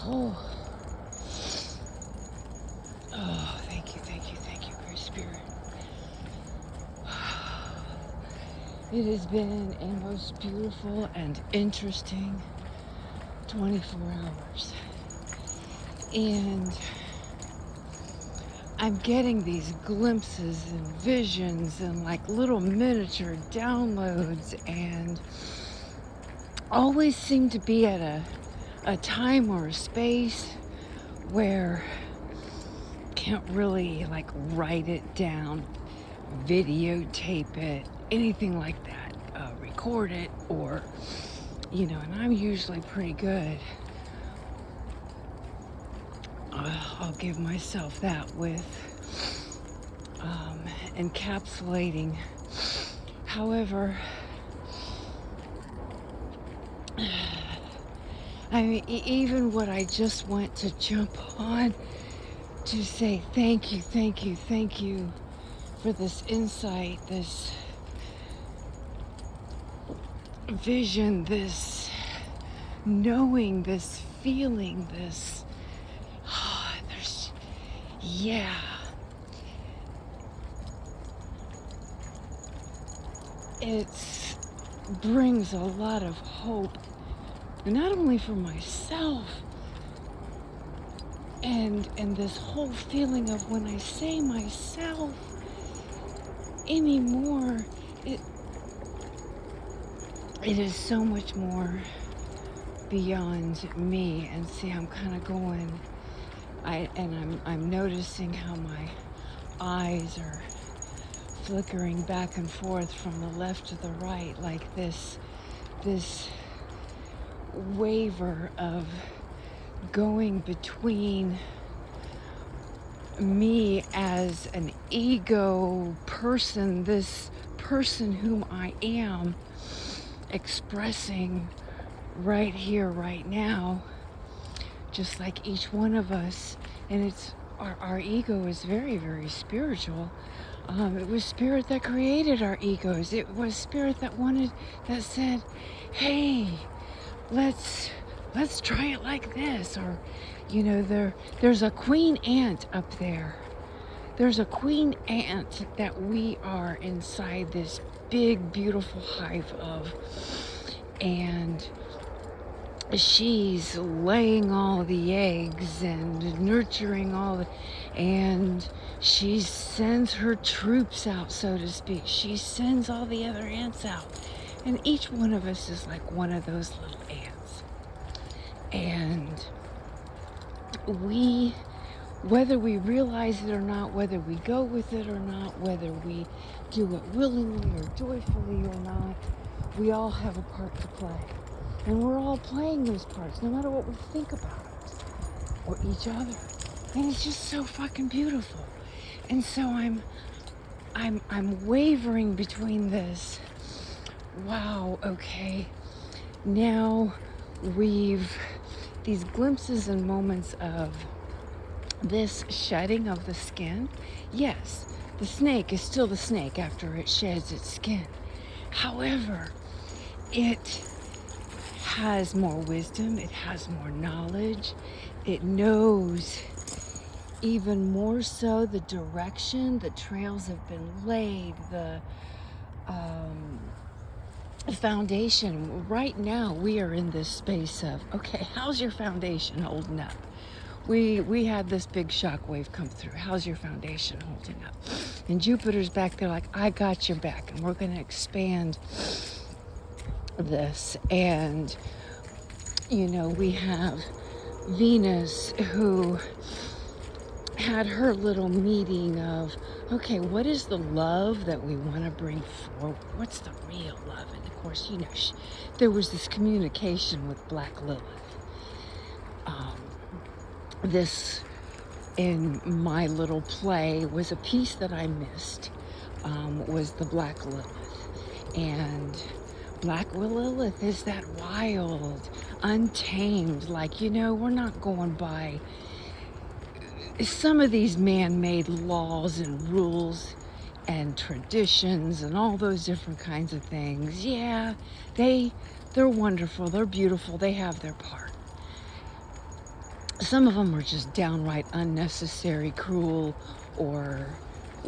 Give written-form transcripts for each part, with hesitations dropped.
Oh, oh, thank you, thank you, thank you, Great Spirit. It has been a most beautiful and interesting 24 hours. And I'm getting these glimpses and visions and like little miniature downloads, and always seem to be at a time or a space where can't really like write it down, videotape it, anything like that, record it, or and I'm usually pretty good. I'll give myself that with encapsulating. However, I mean, even what I just went to jump on to say thank you, thank you, thank you for this insight, this vision, this knowing, this feeling, this, yeah. It brings a lot of hope, not only for myself, and this whole feeling of when I say myself anymore, it is so much more beyond me. And see, I'm kind of going, I'm noticing how my eyes are flickering back and forth from the left to the right, like this waver of going between me as an ego person, this person whom I am expressing right here, right now, just like each one of us. And it's our ego is very, very spiritual. It was spirit that created our egos. It was spirit that said, hey, let's try it like this. Or, there's a queen ant up there. There's a queen ant that we are inside this big, beautiful hive of. And she's laying all the eggs and nurturing and she sends her troops out, so to speak. She sends all the other ants out. And each one of us is like one of those little ants. And whether we realize it or not, whether we go with it or not, whether we do it willingly or joyfully or not, we all have a part to play. And we're all playing those parts, no matter what we think about it or each other. And it's just so fucking beautiful. And so I'm wavering between this. Wow, okay. Now these glimpses and moments of this shedding of the skin. Yes, the snake is still the snake after it sheds its skin. However, it has more wisdom, it has more knowledge, it knows even more so the direction, the trails have been laid, the foundation. Right now we are in this space of, okay, how's your foundation holding up? We had this big shock wave come through. How's your foundation holding up? And Jupiter's back there like, I got your back, and we're going to expand this. And we have Venus, who had her little meeting of, okay, what is the love that we want to bring forward? What's the real love? And of course, there was this communication with Black Lilith. This, in my little play, was a piece that I missed, was the Black Lilith. And Black Lilith is that wild, untamed, like, we're not going by some of these man-made laws and rules and traditions and all those different kinds of things. Yeah, they're wonderful, they're beautiful, they have their part. some of them are just downright unnecessary, cruel, or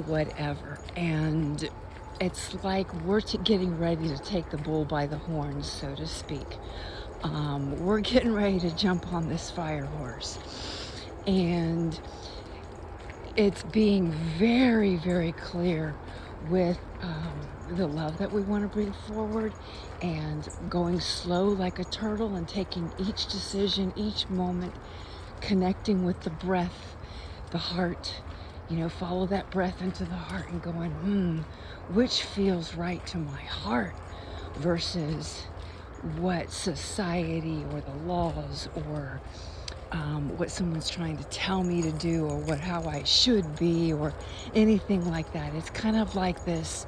whatever. And it's like we're getting ready to take the bull by the horns, so to speak. We're getting ready to jump on this fire horse. And it's being very, very clear with the love that we want to bring forward, and going slow like a turtle and taking each decision, each moment, connecting with the breath, the heart. Follow that breath into the heart and going, which feels right to my heart versus what society or the laws or what someone's trying to tell me to do, or how I should be, or anything like that. It's kind of like this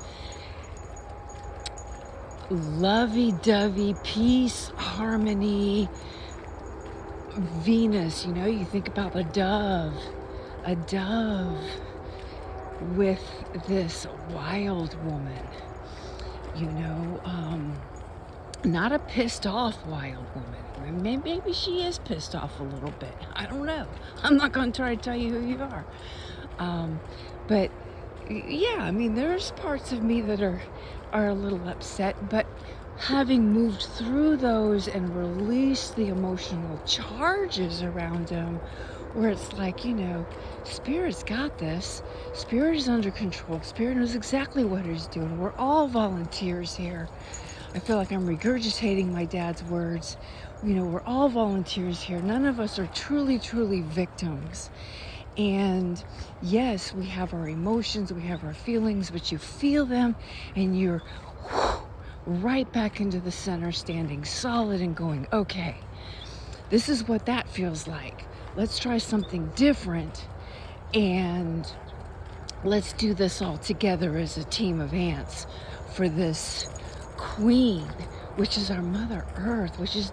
lovey-dovey peace, harmony, Venus. You think about a dove with this wild woman, not a pissed off wild woman. Maybe she is pissed off a little bit. I don't know. I'm not going to try to tell you who you are. But yeah, there's parts of me that are a little upset, but having moved through those and released the emotional charges around them, where it's like, Spirit's got this. Spirit is under control. Spirit knows exactly what he's doing. We're all volunteers here. I feel like I'm regurgitating my dad's words. We're all volunteers here. None of us are truly, truly victims. And yes, we have our emotions, we have our feelings, but you feel them and you're right back into the center, standing solid and going, okay, this is what that feels like. Let's try something different, and let's do this all together as a team of ants for this queen, which is our Mother Earth, which is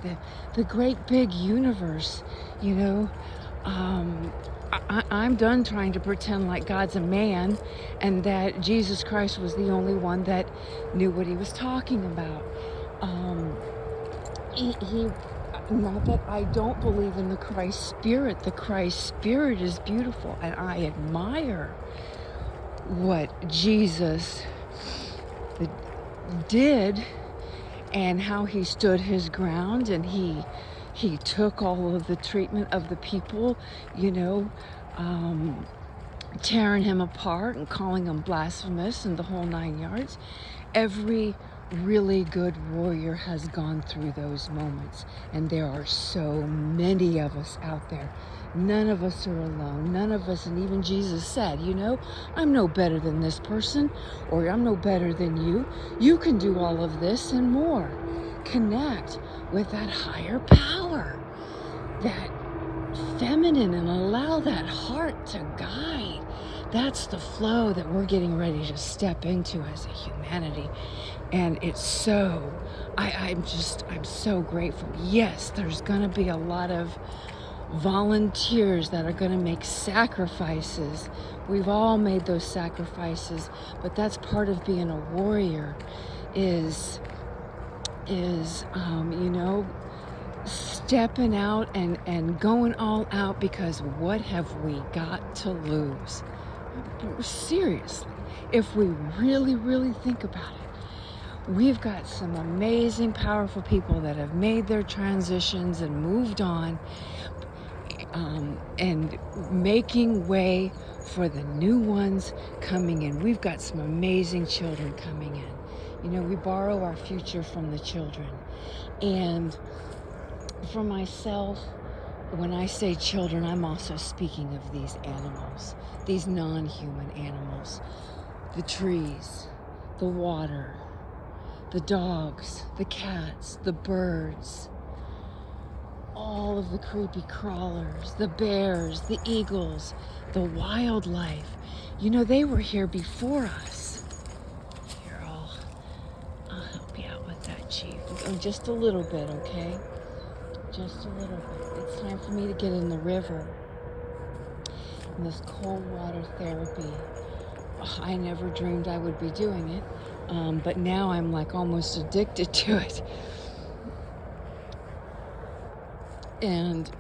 the great big universe. I'm done trying to pretend like God's a man and that Jesus Christ was the only one that knew what he was talking about. He not that I don't believe in the Christ Spirit. The Christ Spirit is beautiful, and I admire what Jesus did and how he stood his ground, and he took all of the treatment of the people, tearing him apart and calling him blasphemous and the whole 9 yards. Every really good warrior has gone through those moments, and there are so many of us out there. None of us are alone. None of us, and even Jesus said, I'm no better than this person, or I'm no better than you. You can do all of this and more. Connect with that higher power, that feminine, and allow that heart to guide. That's the flow that we're getting ready to step into as a humanity. And it's so, I'm so grateful. Yes, there's going to be a lot of volunteers that are going to make sacrifices. We've all made those sacrifices, but that's part of being a warrior, is stepping out and going all out, because what have we got to lose? Seriously, if we really, really think about it, we've got some amazing, powerful people that have made their transitions and moved on, and making way for the new ones coming in. We've got some amazing children coming in. We borrow our future from the children. And for myself, when I say children, I'm also speaking of these animals, these non-human animals, the trees, the water, the dogs, the cats, the birds, all of the creepy crawlers, the bears, the eagles, the wildlife. They were here before us. Here, I'll help you out with that, Chief. Just a little bit, okay? Just a little bit. It's time for me to get in the river. And this cold water therapy. I never dreamed I would be doing it. But now I'm like almost addicted to it. And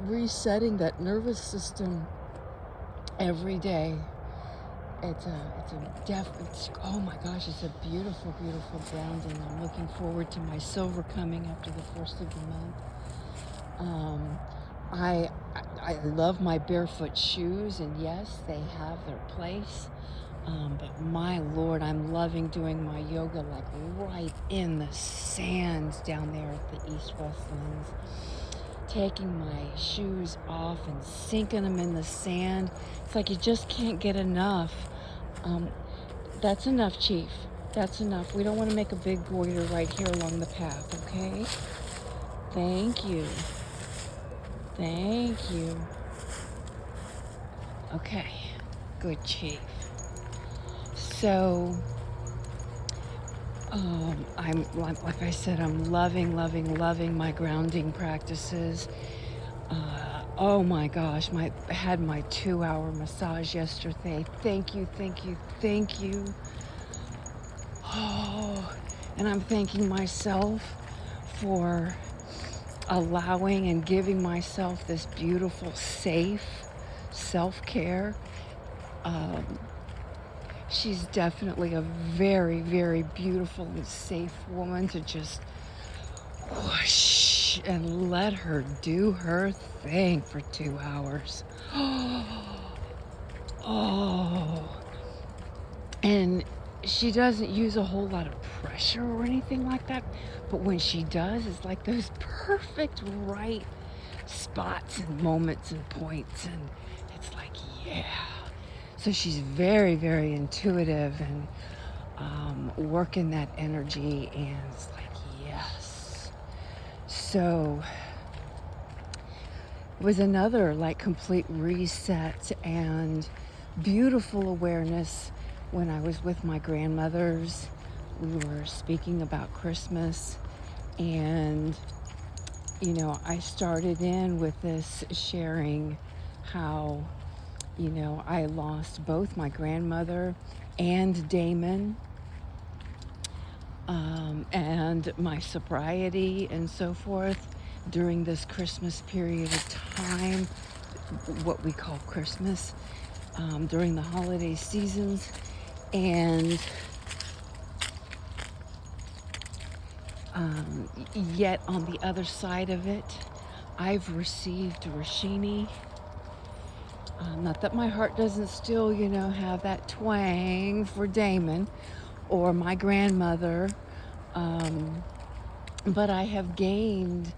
resetting that nervous system every day. Oh my gosh, it's a beautiful, beautiful grounding. I'm looking forward to my silver coming after the first of the month. I love my barefoot shoes, and yes, they have their place. But my Lord, I'm loving doing my yoga like right in the sand down there at the East Westlands. Taking my shoes off and sinking them in the sand. It's like you just can't get enough. That's enough, Chief. That's enough. We don't want to make a big goiter right here along the path, okay? Thank you. Thank you. Okay. Good, Chief. So, I'm like I said, I'm loving my grounding practices. Oh my gosh, I had my 2-hour massage yesterday. Thank you. Oh, and I'm thanking myself for allowing and giving myself this beautiful, safe self-care. She's definitely a very, very beautiful and safe woman to just whoosh and let her do her thing for 2 hours. Oh, and she doesn't use a whole lot of pressure or anything like that, but when she does, it's like those perfect right spots and moments and points, and it's like, yeah. So she's very, very intuitive and working that energy, and it's like, yes. So it was another like complete reset and beautiful awareness when I was with my grandmothers. We were speaking about Christmas, and I started in with this sharing how I lost both my grandmother and Damon, and my sobriety and so forth during this Christmas period of time, what we call Christmas, during the holiday seasons. And yet on the other side of it, I've received Rashini. Not that my heart doesn't still, have that twang for Damon or my grandmother, but I have gained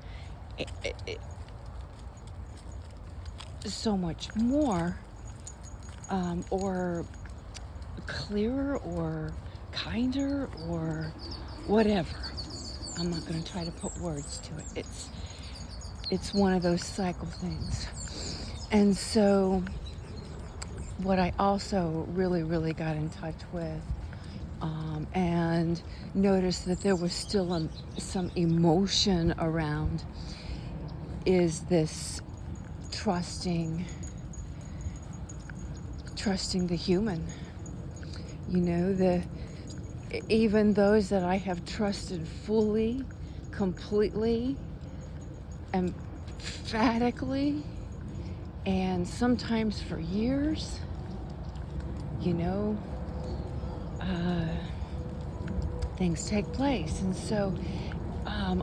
so much more, or clearer or kinder or whatever. I'm not going to try to put words to it. It's one of those cycle things. And so what I also really, really got in touch with, and noticed that there was still some emotion around, is this trusting the human. Even those that I have trusted fully, completely, emphatically, and sometimes for years, things take place. And so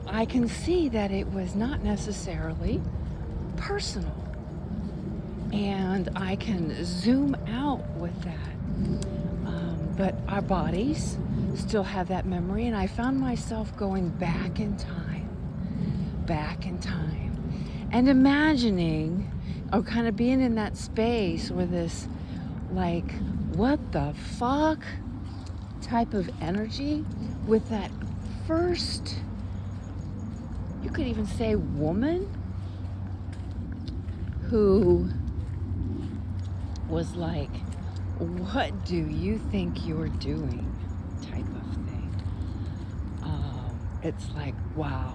I can see that it was not necessarily personal. And I can zoom out with that. But our bodies still have that memory. And I found myself going back in time, and imagining, or kind of being in that space where this, like, what the fuck type of energy with that first, you could even say, woman who was like, what do you think you're doing type of thing. It's like, wow,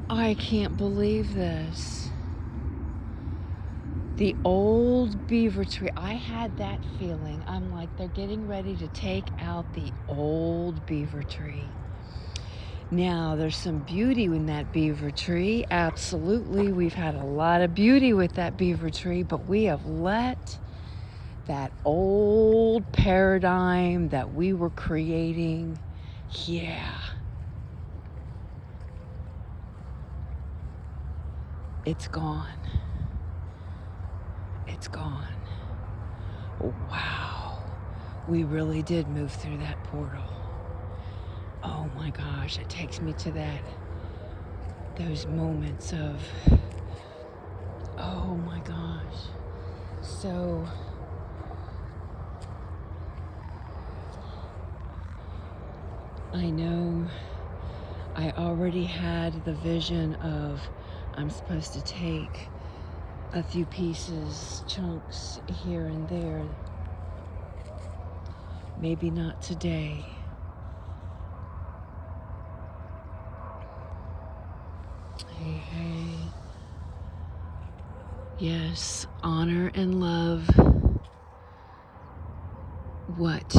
I can't believe this. The old beaver tree, I had that feeling. I'm like, they're getting ready to take out the old beaver tree. Now, there's some beauty in that beaver tree. Absolutely. We've had a lot of beauty with that beaver tree, but we have let that old paradigm that we were creating, it's gone. It's gone. Wow. We really did move through that portal. Oh my gosh, it takes me to those moments of, oh my gosh. So, I know I already had the vision of I'm supposed to take a few pieces, chunks here and there. Maybe not today. Hey. Yes, honor and love what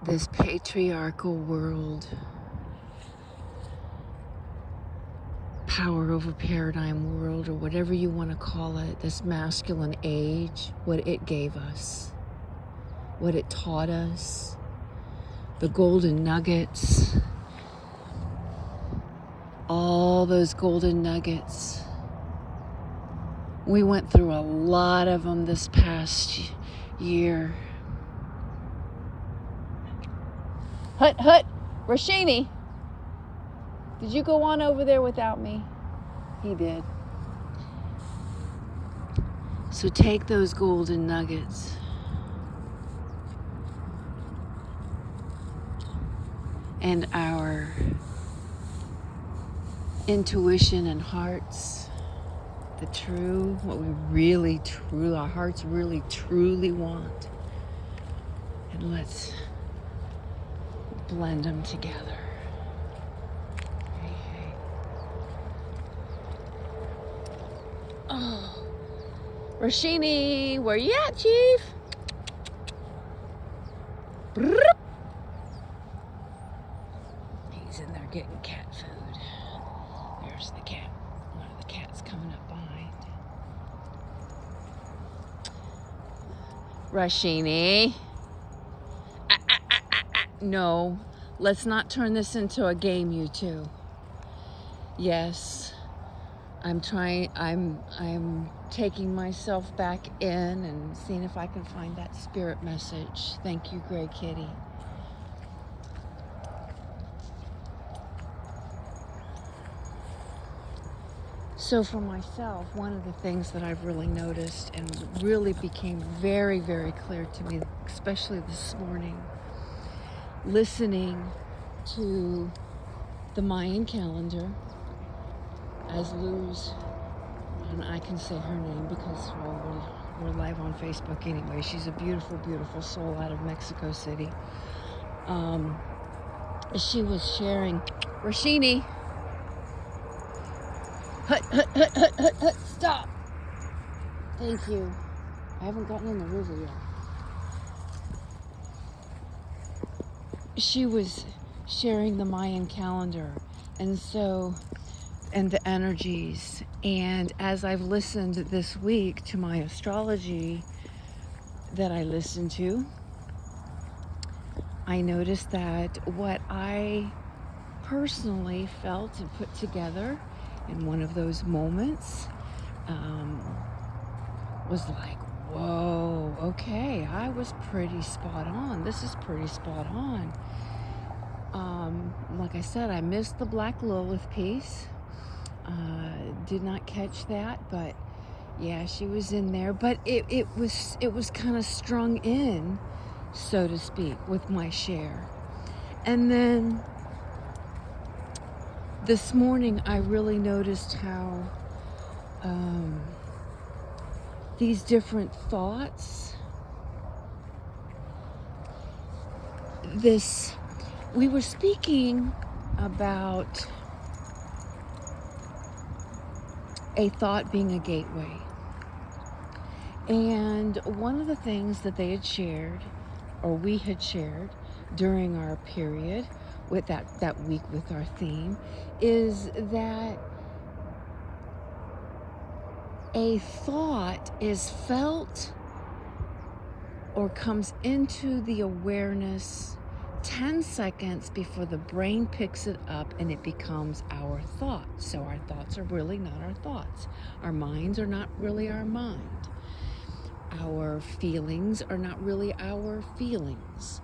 this patriarchal world, power over paradigm world, or whatever you want to call it, this masculine age, what it gave us, what it taught us, the golden nuggets, all those golden nuggets. We went through a lot of them this past year. Hut, Rashini, did you go on over there without me? He did. So take those golden nuggets and our intuition and hearts, what we really, truly, our hearts really, truly want. And let's blend them together. Hey. Oh, Rashini, where you at, Chief? He's in there getting cat food. There's the cat. One of the cats coming up behind. Rashini. No, let's not turn this into a game, you two. Yes, I'm taking myself back in and seeing if I can find that spirit message. Thank you, Gray Kitty. So for myself, one of the things that I've really noticed and really became very, very clear to me, especially this morning, listening to the Mayan calendar as Luz, and I can say her name because, well, we're live on Facebook anyway. She's a beautiful, beautiful soul out of Mexico City. She was sharing, Rashini, hut, stop. Thank you. I haven't gotten in the river yet. She was sharing the Mayan calendar and the energies. And as I've listened this week to my astrology that I listened to, I noticed that what I personally felt and put together in one of those moments was like, whoa, okay, I was pretty spot on. This is pretty spot on. Like I said, I missed the Black Lilith piece. Did not catch that, but yeah, she was in there. But it was kind of strung in, so to speak, with my share. And then this morning, I really noticed how these different thoughts, we were speaking about a thought being a gateway. And one of the things that they had shared, or we had shared during our period, with that week with our theme is that a thought is felt or comes into the awareness 10 seconds before the brain picks it up and it becomes our thought. So our thoughts are really not our thoughts. Our minds are not really our mind. Our feelings are not really our feelings.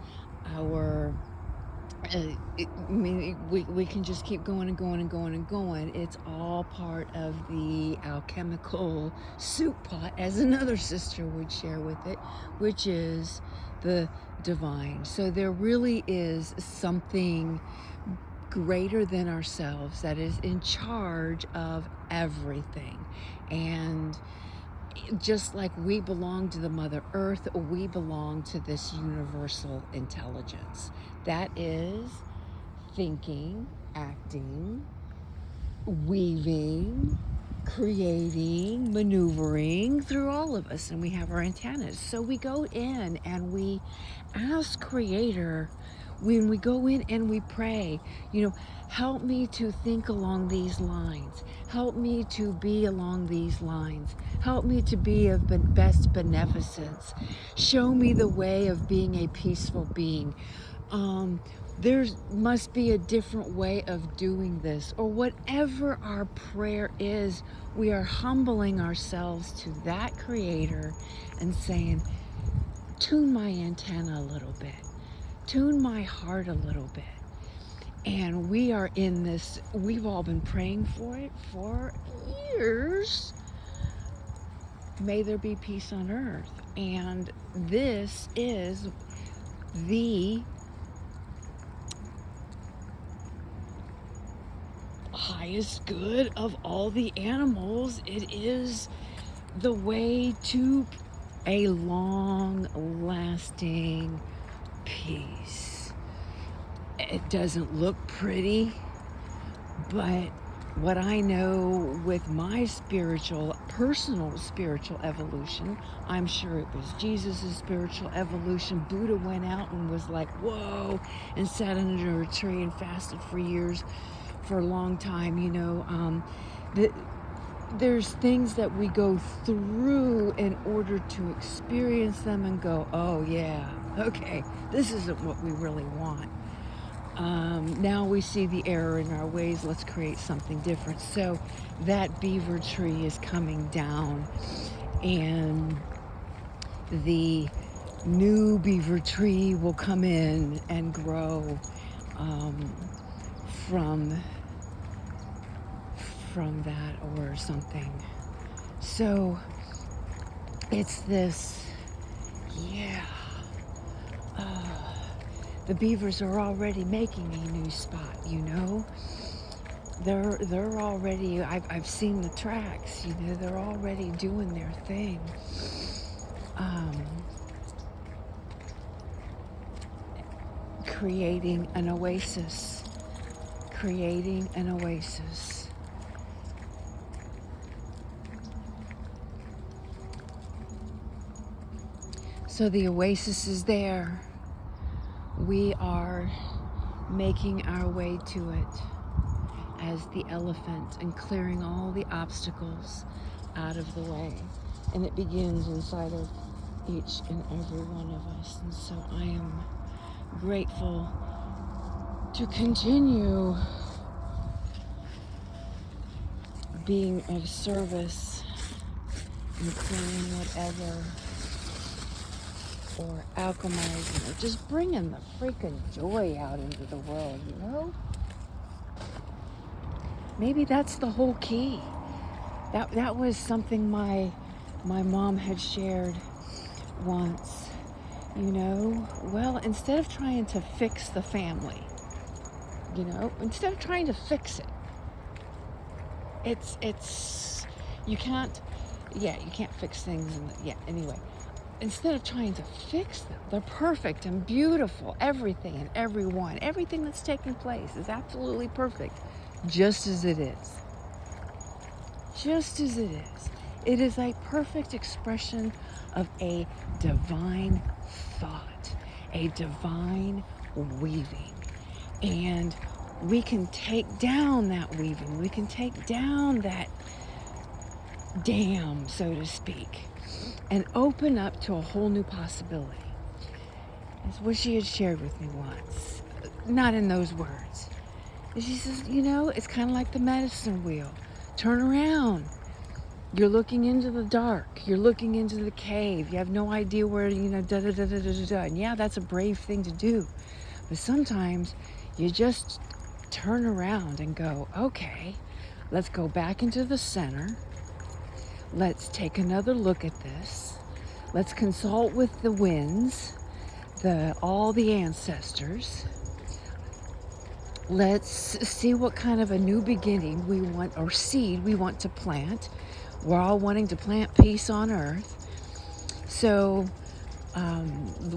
We can just keep going and going and going and going. It's all part of the alchemical soup pot, as another sister would share with it, which is the divine. So there really is something greater than ourselves that is in charge of everything. And just like we belong to the Mother Earth, we belong to this universal intelligence that is thinking, acting, weaving, creating, maneuvering through all of us, and we have our antennas. So we go in and we ask Creator, when we go in and we pray, help me to think along these lines. Help me to be along these lines. Help me to be of best beneficence. Show me the way of being a peaceful being. There must be a different way of doing this, or whatever our prayer is. We are humbling ourselves to that Creator and saying, tune my antenna a little bit, tune my heart a little bit. And we are in this, we've all been praying for it for years. May there be peace on earth. And this is the highest good of all the animals. It is the way to a long-lasting peace. It doesn't look pretty, but what I know with my personal spiritual evolution, I'm sure it was Jesus' spiritual evolution. Buddha went out and was like, whoa, and sat under a tree and fasted for years, for a long time, there's things that we go through in order to experience them and go, oh yeah, okay, this isn't what we really want. Now we see the error in our ways, let's create something different. So that beaver tree is coming down, and the new beaver tree will come in and grow from that or something. So it's this, the beavers are already making a new spot, They're already, I've seen the tracks, they're already doing their thing. Creating an oasis. So the oasis is there. We are making our way to it as the elephant and clearing all the obstacles out of the way. And it begins inside of each and every one of us. And so I am grateful to continue being of service and clearing whatever, or alchemizing, or just bringing the freaking joy out into the world, Maybe that's the whole key. That was something my mom had shared once, Well, instead of trying to fix the family, instead of trying to fix it, you can't fix things, anyway. Instead of trying to fix them, they're perfect and beautiful. Everything and everything that's taking place is absolutely perfect, just as it is. Just as it is. It is a perfect expression of a divine thought, a divine weaving. And we can take down that weaving. We can take down that dam, so to speak, and open up to a whole new possibility. That's what she had shared with me once. Not in those words. And she says, it's kind of like the medicine wheel. Turn around. You're looking into the dark. You're looking into the cave. You have no idea where, da-da-da-da-da-da. And yeah, that's a brave thing to do. But sometimes you just turn around and go, okay, let's go back into the center. Let's take another look at this. Let's consult with the winds, all the ancestors. Let's see what kind of a new beginning we want, or seed we want to plant. We're all wanting to plant peace on earth. So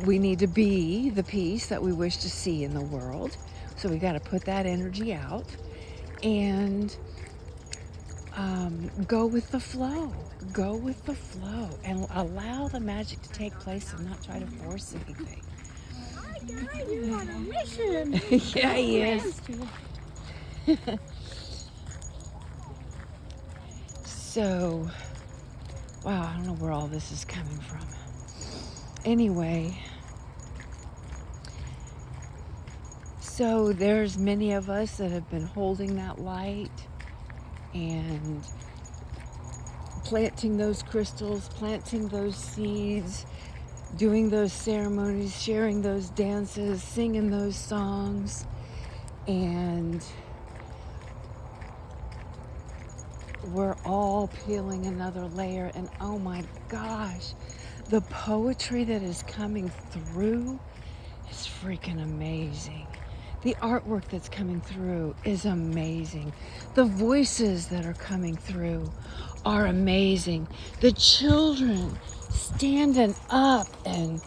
we need to be the peace that we wish to see in the world. So we got to put that energy out and go with the flow. Go with the flow and allow the magic to take place and not try to force anything. You're on a mission. Yeah, he is. So, wow, I don't know where all this is coming from. Anyway, so there's many of us that have been holding that light and planting those crystals, planting those seeds, doing those ceremonies, sharing those dances, singing those songs, and we're all peeling another layer. And oh my gosh, the poetry that is coming through is freaking amazing. The artwork that's coming through is amazing. The voices that are coming through are amazing. The children standing up and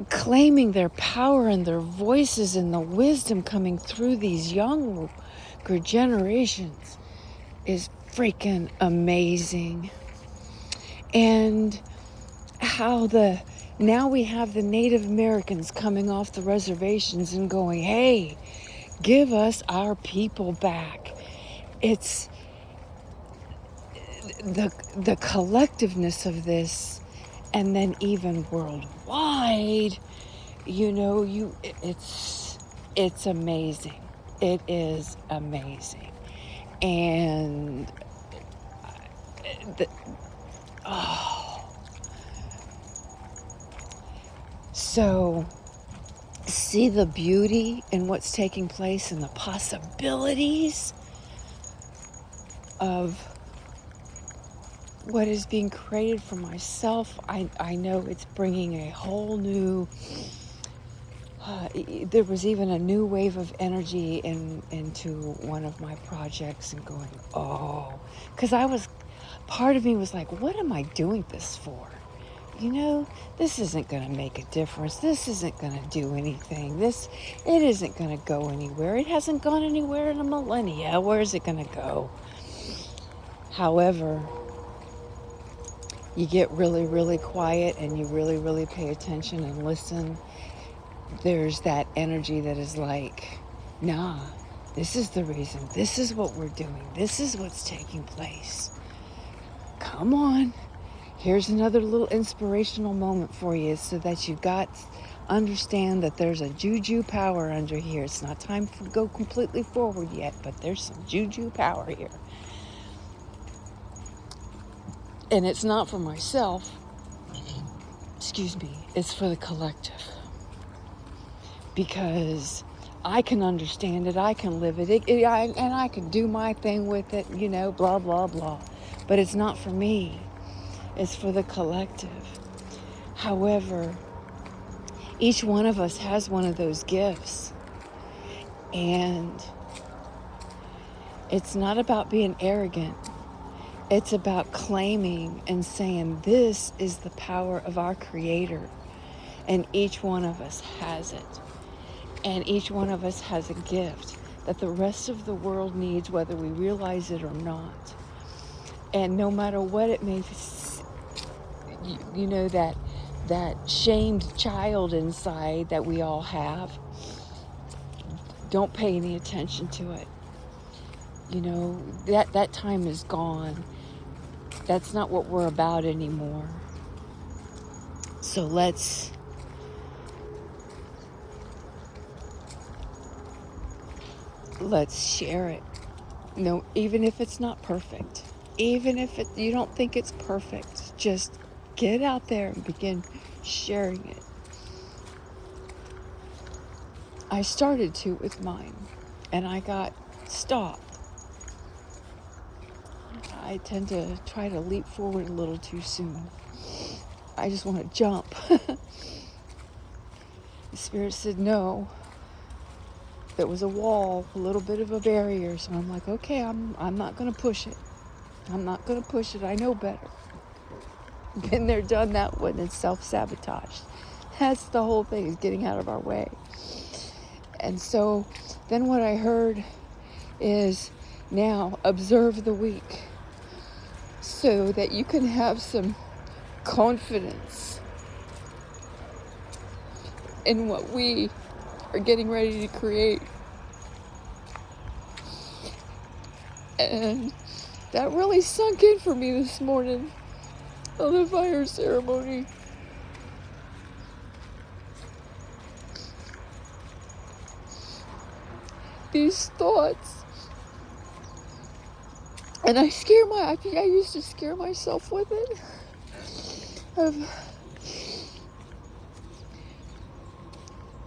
claiming their power and their voices and the wisdom coming through these younger generations is freaking amazing. And how now we have the Native Americans coming off the reservations and going, hey, give us our people back. It's the collectiveness of this, and then even worldwide, it's amazing. It is amazing. And so see the beauty in what's taking place and the possibilities of what is being created for myself. I know it's bringing a whole new, there was even a new wave of energy into one of my projects, and going, because part of me was like, what am I doing this for? This isn't going to make a difference. This isn't going to do anything. It isn't going to go anywhere. It hasn't gone anywhere in a millennia. Where is it going to go? However, you get really, really quiet and you really, really pay attention and listen. There's that energy that is like, nah, this is the reason. This is what we're doing. This is what's taking place. Come on. Here's another little inspirational moment for you so that you've understand that there's a juju power under here. It's not time to go completely forward yet, but there's some juju power here. And it's not for myself. Excuse me. It's for the collective. Because I can understand it. I can live it. And I can do my thing with it, blah, blah, blah. But it's not for me. It's for the collective. However, each one of us has one of those gifts. And it's not about being arrogant. It's about claiming and saying, this is the power of our Creator. And each one of us has it. And each one of us has a gift that the rest of the world needs, whether we realize it or not. And no matter what it may, that shamed child inside that we all have, don't pay any attention to it. You know, that time is gone. That's not what we're about anymore. So let's share it. No, even if it's not perfect, even if you don't think it's perfect, just get out there and begin sharing it. I started to with mine, and I got stopped. I tend to try to leap forward a little too soon. I just want to jump. The Spirit said no. There was a wall, a little bit of a barrier, so I'm like, okay, I'm not going to push it. I'm not going to push it. I know better. Been there, done that one. It's self-sabotage. That's the whole thing, is getting out of our way. And so then what I heard is, now observe the week so that you can have some confidence in what we are getting ready to create. And that really sunk in for me this morning on the fire ceremony. These thoughts, and I used to scare myself with it, of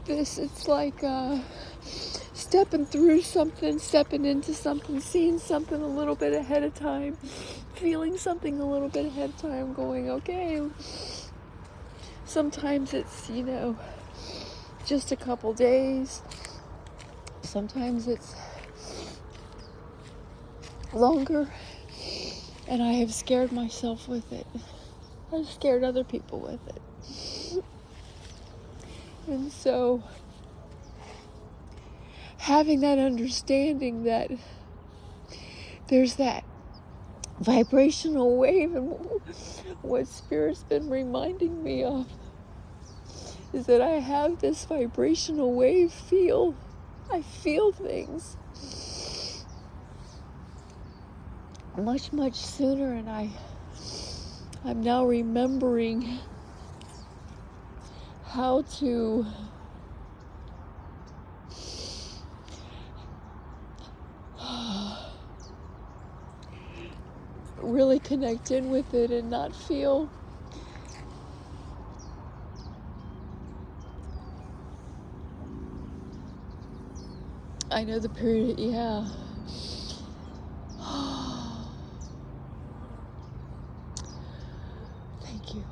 this. It's like stepping through something, stepping into something, seeing something a little bit ahead of time, feeling something a little bit ahead of time, going, okay. Sometimes it's, just a couple days. Sometimes it's longer. And I have scared myself with it. I've scared other people with it. And so, having that understanding that there's that vibrational wave, and what Spirit's been reminding me of is that I have this vibrational wave feel. I feel things much, much sooner, and I'm now remembering how to really connect in with it and not feel I know the period, yeah. Thank you.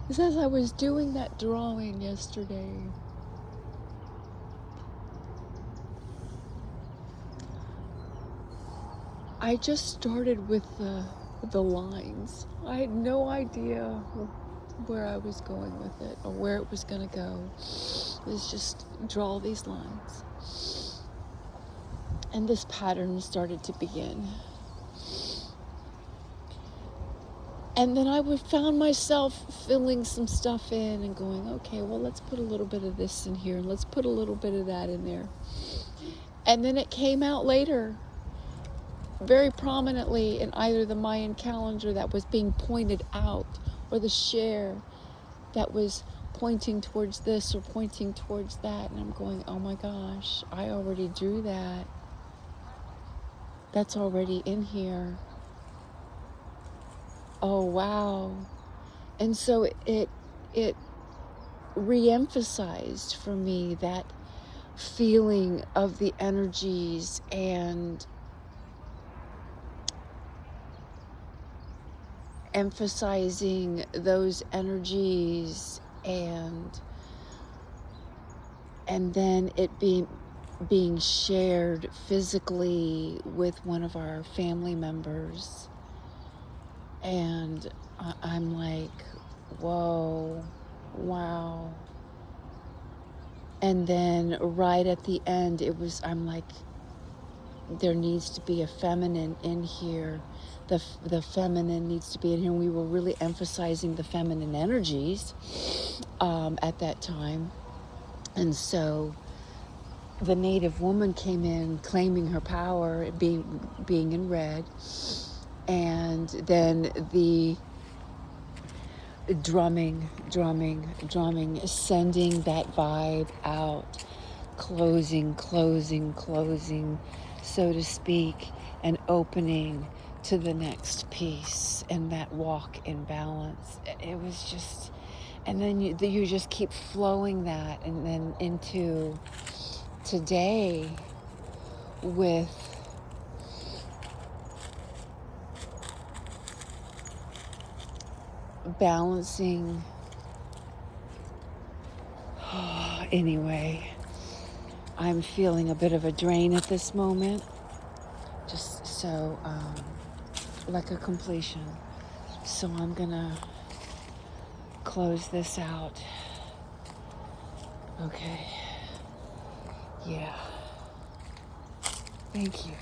It's as I was doing that drawing yesterday, I just started with the lines. I had no idea where I was going with it or where it was going to go. It was just draw these lines. And this pattern started to begin. And then I found myself filling some stuff in and going, okay, well, let's put a little bit of this in here and let's put a little bit of that in there. And then it came out later, very prominently, in either the Mayan calendar that was being pointed out or the share that was pointing towards this or pointing towards that. And I'm going, oh my gosh, I already drew that. That's already in here. Oh, wow. And so it re-emphasized for me that feeling of the energies and emphasizing those energies and then it being shared physically with one of our family members. And I'm like, whoa, wow. And then right at the end, I'm like, there needs to be a feminine in here. The feminine needs to be in here. We were really emphasizing the feminine energies at that time. And so the native woman came in claiming her power, being in red. And then the drumming, sending that vibe out, closing, so to speak, and opening to the next piece and that walk in balance. It was just, and then you just keep flowing that, and then into today with balancing. Anyway, I'm feeling a bit of a drain at this moment, just so like a completion. So I'm gonna close this out. Okay. Yeah. Thank you.